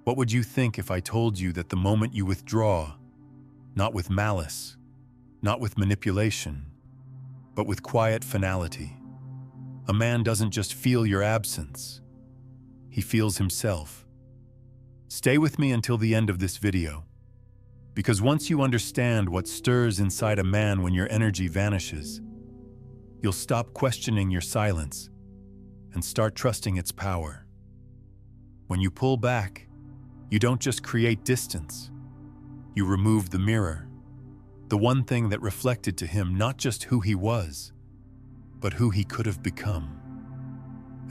What would you think if I told you that the moment you withdraw, not with malice, not with manipulation, but with quiet finality, a man doesn't just feel your absence, he feels himself. Stay with me until the end of this video, because once you understand what stirs inside a man when your energy vanishes, you'll stop questioning your silence and start trusting its power. When you pull back, you don't just create distance, you remove the mirror, the one thing that reflected to him not just who he was, but who he could have become.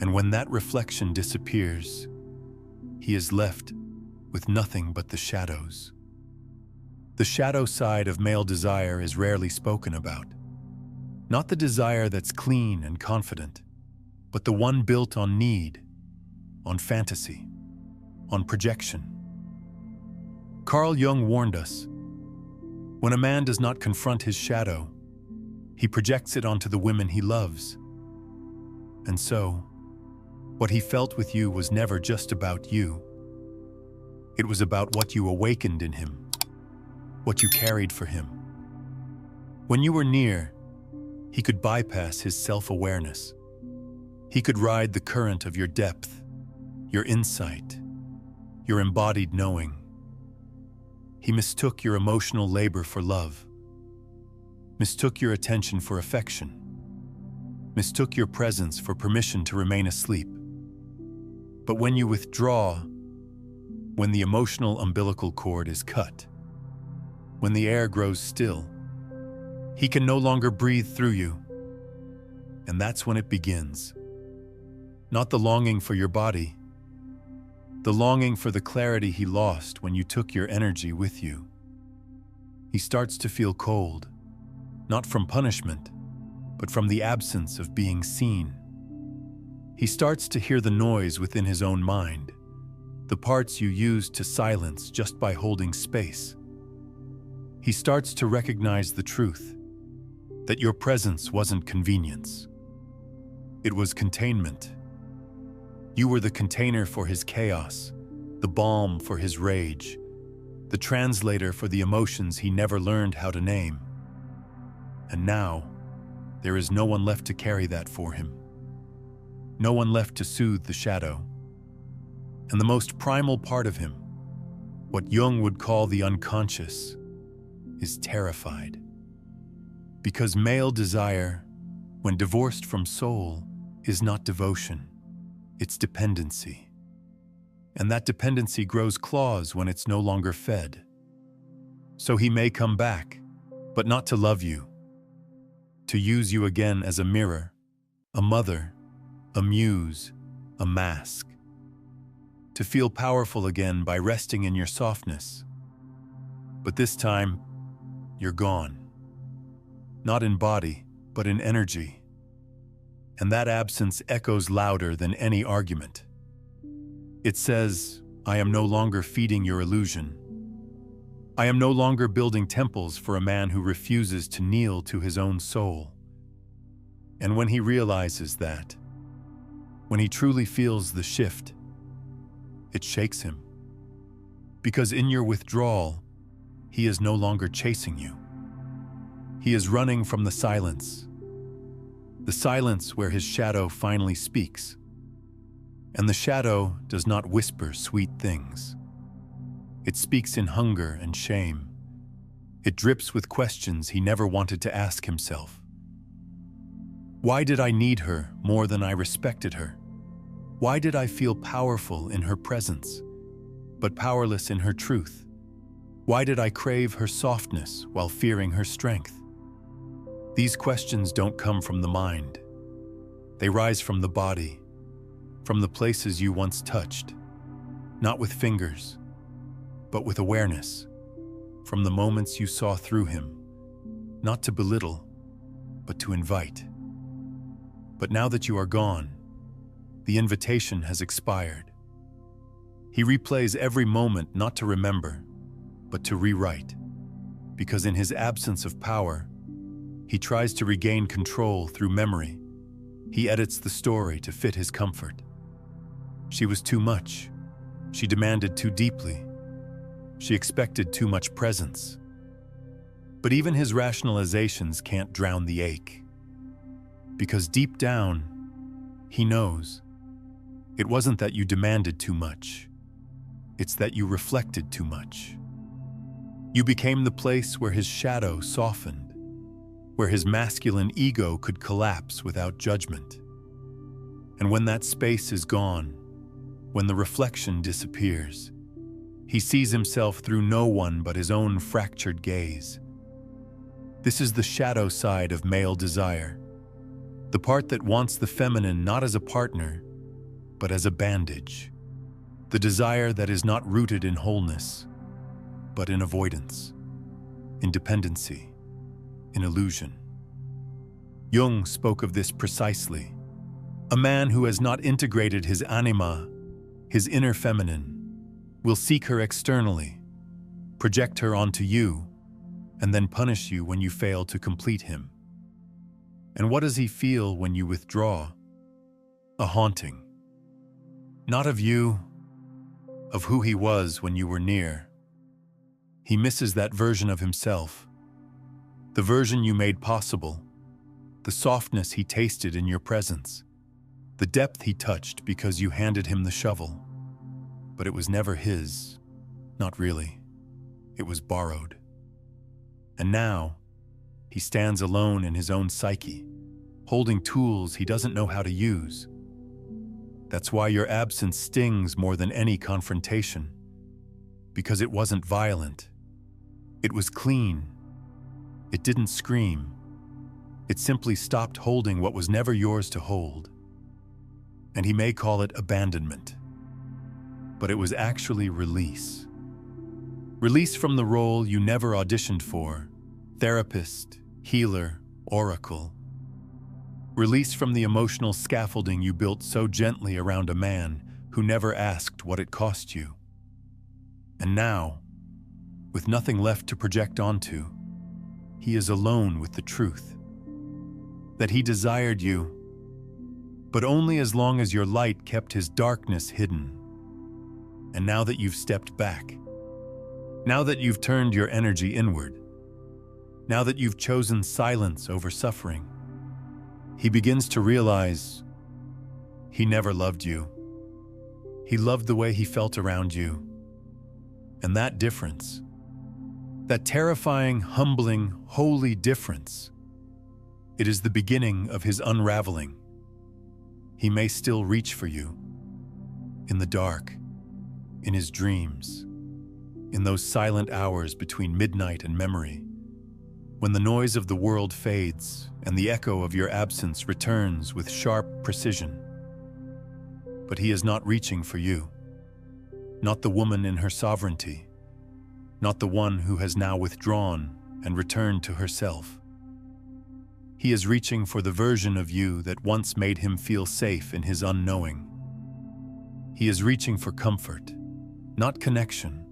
And when that reflection disappears, he is left with nothing but the shadows. The shadow side of male desire is rarely spoken about. Not the desire that's clean and confident, but the one built on need, on fantasy, on projection. Carl Jung warned us, when a man does not confront his shadow, he projects it onto the women he loves. And so, what he felt with you was never just about you. It was about what you awakened in him, what you carried for him. When you were near, he could bypass his self-awareness. He could ride the current of your depth, your insight, your embodied knowing. He mistook your emotional labor for love, mistook your attention for affection, mistook your presence for permission to remain asleep. But when you withdraw, when the emotional umbilical cord is cut, when the air grows still, he can no longer breathe through you. And that's when it begins. Not the longing for your body, the longing for the clarity he lost when you took your energy with you. He starts to feel cold, not from punishment, but from the absence of being seen. He starts to hear the noise within his own mind, the parts you used to silence just by holding space. He starts to recognize the truth, that your presence wasn't convenience. It was containment. You were the container for his chaos, the balm for his rage, the translator for the emotions he never learned how to name. And now, there is no one left to carry that for him. No one left to soothe the shadow. And the most primal part of him, what Jung would call the unconscious, is terrified. Because male desire, when divorced from soul, is not devotion. It's dependency. And that dependency grows claws when it's no longer fed. So he may come back, but not to love you, to use you again as a mirror, a mother, a muse, a mask, to feel powerful again by resting in your softness. But this time, you're gone. Not in body, but in energy. And that absence echoes louder than any argument. It says, I am no longer feeding your illusion. I am no longer building temples for a man who refuses to kneel to his own soul. And when he realizes that, when he truly feels the shift, it shakes him. Because in your withdrawal, he is no longer chasing you. He is running from the silence where his shadow finally speaks. And the shadow does not whisper sweet things. It speaks in hunger and shame. It drips with questions he never wanted to ask himself. Why did I need her more than I respected her? Why did I feel powerful in her presence, but powerless in her truth? Why did I crave her softness while fearing her strength? These questions don't come from the mind. They rise from the body, from the places you once touched, not with fingers, but with awareness, from the moments you saw through him, not to belittle, but to invite. But now that you are gone, the invitation has expired. He replays every moment not to remember, but to rewrite, because in his absence of power, he tries to regain control through memory. He edits the story to fit his comfort. She was too much. She demanded too deeply. She expected too much presence. But even his rationalizations can't drown the ache. Because deep down, he knows. It wasn't that you demanded too much. It's that you reflected too much. You became the place where his shadow softened, where his masculine ego could collapse without judgment. And when that space is gone, when the reflection disappears, he sees himself through no one but his own fractured gaze. This is the shadow side of male desire, the part that wants the feminine not as a partner, but as a bandage. The desire that is not rooted in wholeness, but in avoidance, in dependency, in illusion. Jung spoke of this precisely. A man who has not integrated his anima, his inner feminine, will seek her externally, project her onto you, and then punish you when you fail to complete him. And what does he feel when you withdraw? A haunting. Not of you, of who he was when you were near. He misses that version of himself, the version you made possible, the softness he tasted in your presence, the depth he touched because you handed him the shovel. But it was never his, not really. It was borrowed. And now, he stands alone in his own psyche, holding tools he doesn't know how to use. That's why your absence stings more than any confrontation, because it wasn't violent. It was clean. It didn't scream. It simply stopped holding what was never yours to hold. And he may call it abandonment, but it was actually release. Release from the role you never auditioned for, therapist, healer, oracle. Release from the emotional scaffolding you built so gently around a man who never asked what it cost you. And now, with nothing left to project onto, he is alone with the truth. That he desired you, but only as long as your light kept his darkness hidden. And now that you've stepped back, now that you've turned your energy inward, now that you've chosen silence over suffering, he begins to realize he never loved you. He loved the way he felt around you. And that difference, that terrifying, humbling, holy difference, it is the beginning of his unraveling. He may still reach for you, in the dark, in his dreams, in those silent hours between midnight and memory, when the noise of the world fades and the echo of your absence returns with sharp precision. But he is not reaching for you, not the woman in her sovereignty, not the one who has now withdrawn and returned to herself. He is reaching for the version of you that once made him feel safe in his unknowing. He is reaching for comfort, not connection,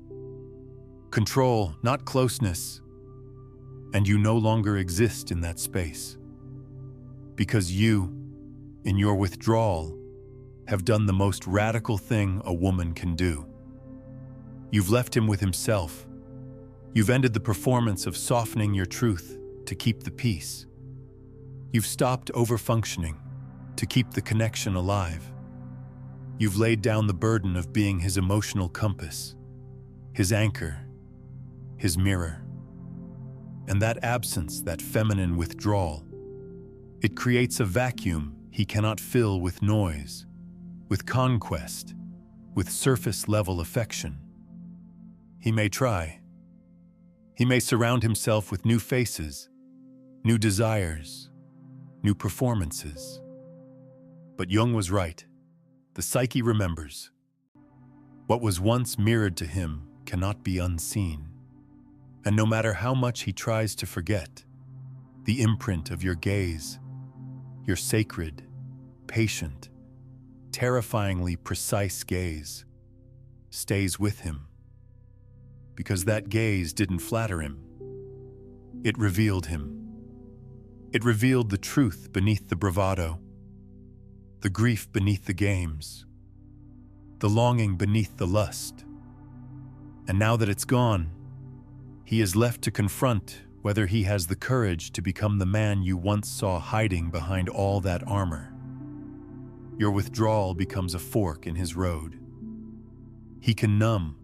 control, not closeness, and you no longer exist in that space. Because you, in your withdrawal, have done the most radical thing a woman can do. You've left him with himself. You've ended the performance of softening your truth to keep the peace. You've stopped overfunctioning to keep the connection alive. You've laid down the burden of being his emotional compass, his anchor, his mirror. And that absence, that feminine withdrawal, it creates a vacuum he cannot fill with noise, with conquest, with surface-level affection. He may try. He may surround himself with new faces, new desires, new performances. But Jung was right. The psyche remembers. What was once mirrored to him cannot be unseen. And no matter how much he tries to forget, the imprint of your gaze, your sacred, patient, terrifyingly precise gaze, stays with him. Because that gaze didn't flatter him. It revealed him. It revealed the truth beneath the bravado, the grief beneath the games, the longing beneath the lust. And now that it's gone, he is left to confront whether he has the courage to become the man you once saw hiding behind all that armor. Your withdrawal becomes a fork in his road. He can numb,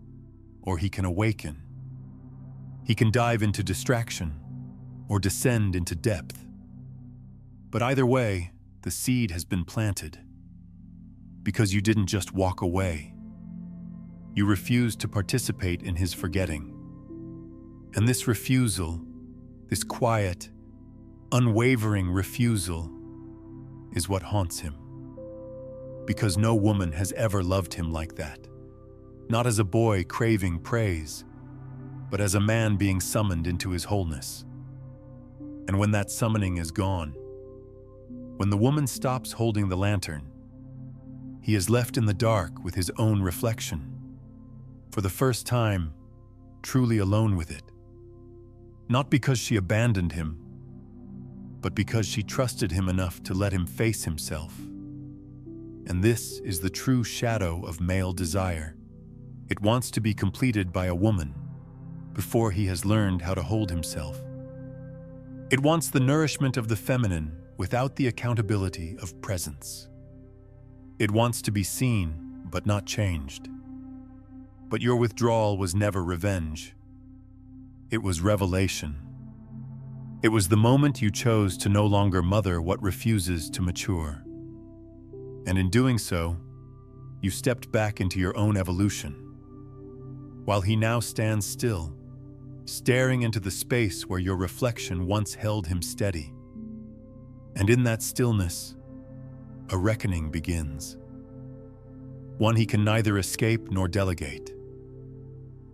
or he can awaken. He can dive into distraction, or descend into depth. But either way, the seed has been planted. Because you didn't just walk away. You refused to participate in his forgetting. And this refusal, this quiet, unwavering refusal, is what haunts him. Because no woman has ever loved him like that. Not as a boy craving praise, but as a man being summoned into his wholeness. And when that summoning is gone, when the woman stops holding the lantern, he is left in the dark with his own reflection. For the first time, truly alone with it. Not because she abandoned him, but because she trusted him enough to let him face himself. And this is the true shadow of male desire. It wants to be completed by a woman before he has learned how to hold himself. It wants the nourishment of the feminine without the accountability of presence. It wants to be seen, but not changed. But your withdrawal was never revenge. It was revelation. It was the moment you chose to no longer mother what refuses to mature. And in doing so, you stepped back into your own evolution. While he now stands still, staring into the space where your reflection once held him steady. And in that stillness, a reckoning begins. One he can neither escape nor delegate.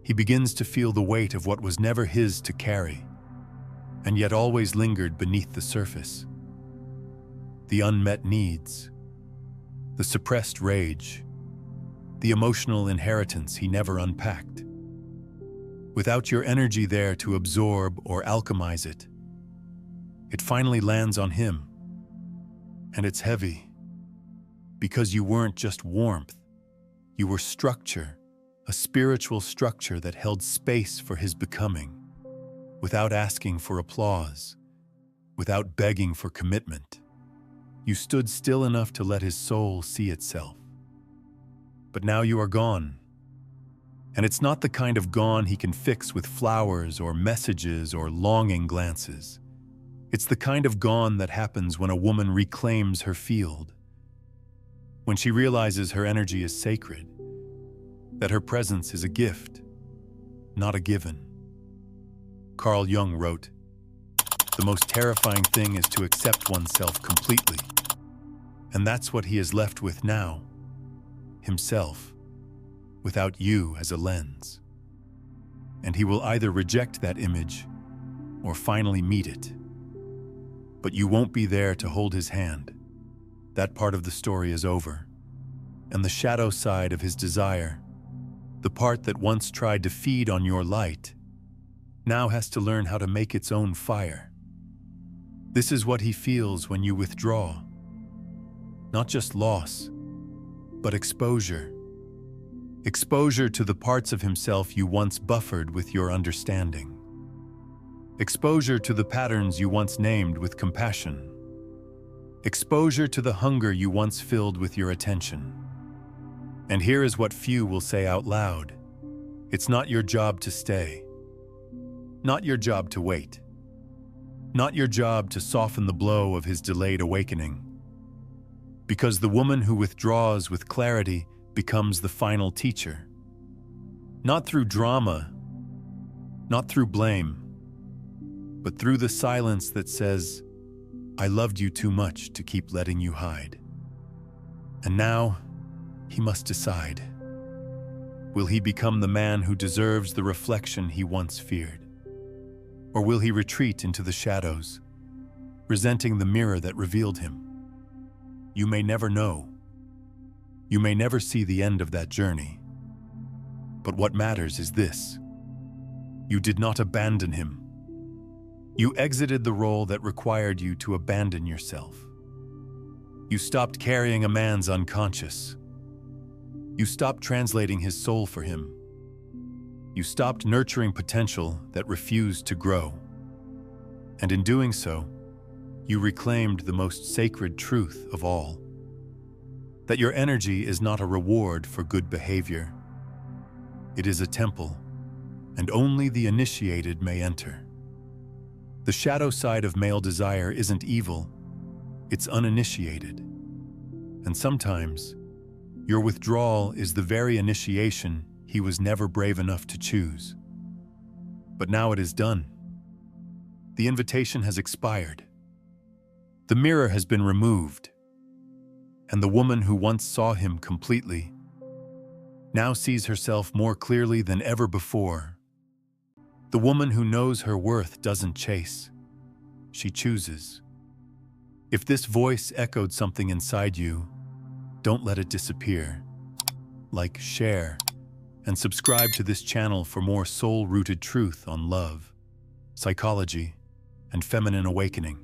He begins to feel the weight of what was never his to carry, and yet always lingered beneath the surface. The unmet needs, the suppressed rage, the emotional inheritance he never unpacked. Without your energy there to absorb or alchemize it, it finally lands on him. And it's heavy, because you weren't just warmth, you were structure, a spiritual structure that held space for his becoming, without asking for applause, without begging for commitment. You stood still enough to let his soul see itself. But now you are gone. And it's not the kind of gone he can fix with flowers or messages or longing glances. It's the kind of gone that happens when a woman reclaims her field. When she realizes her energy is sacred, that her presence is a gift, not a given. Carl Jung wrote, "The most terrifying thing is to accept oneself completely." And that's what he is left with now, himself, without you as a lens. And he will either reject that image or finally meet it. But you won't be there to hold his hand. That part of the story is over. And the shadow side of his desire, the part that once tried to feed on your light, now has to learn how to make its own fire. This is what he feels when you withdraw. Not just loss, but exposure. Exposure to the parts of himself you once buffered with your understanding. Exposure to the patterns you once named with compassion. Exposure to the hunger you once filled with your attention. And here is what few will say out loud. It's not your job to stay. Not your job to wait. Not your job to soften the blow of his delayed awakening. Because the woman who withdraws with clarity becomes the final teacher. Not through drama, not through blame, but through the silence that says, "I loved you too much to keep letting you hide." And now, he must decide. Will he become the man who deserves the reflection he once feared? Or will he retreat into the shadows, resenting the mirror that revealed him? You may never know. You may never see the end of that journey. But what matters is this. You did not abandon him. You exited the role that required you to abandon yourself. You stopped carrying a man's unconscious. You stopped translating his soul for him. You stopped nurturing potential that refused to grow. And in doing so, you reclaimed the most sacred truth of all: that your energy is not a reward for good behavior. It is a temple, and only the initiated may enter. The shadow side of male desire isn't evil, it's uninitiated. And sometimes, your withdrawal is the very initiation he was never brave enough to choose. But now it is done. The invitation has expired. The mirror has been removed, and the woman who once saw him completely now sees herself more clearly than ever before. The woman who knows her worth doesn't chase, she chooses. If this voice echoed something inside you, don't let it disappear. Like, share, and subscribe to this channel for more soul-rooted truth on love, psychology, and feminine awakening.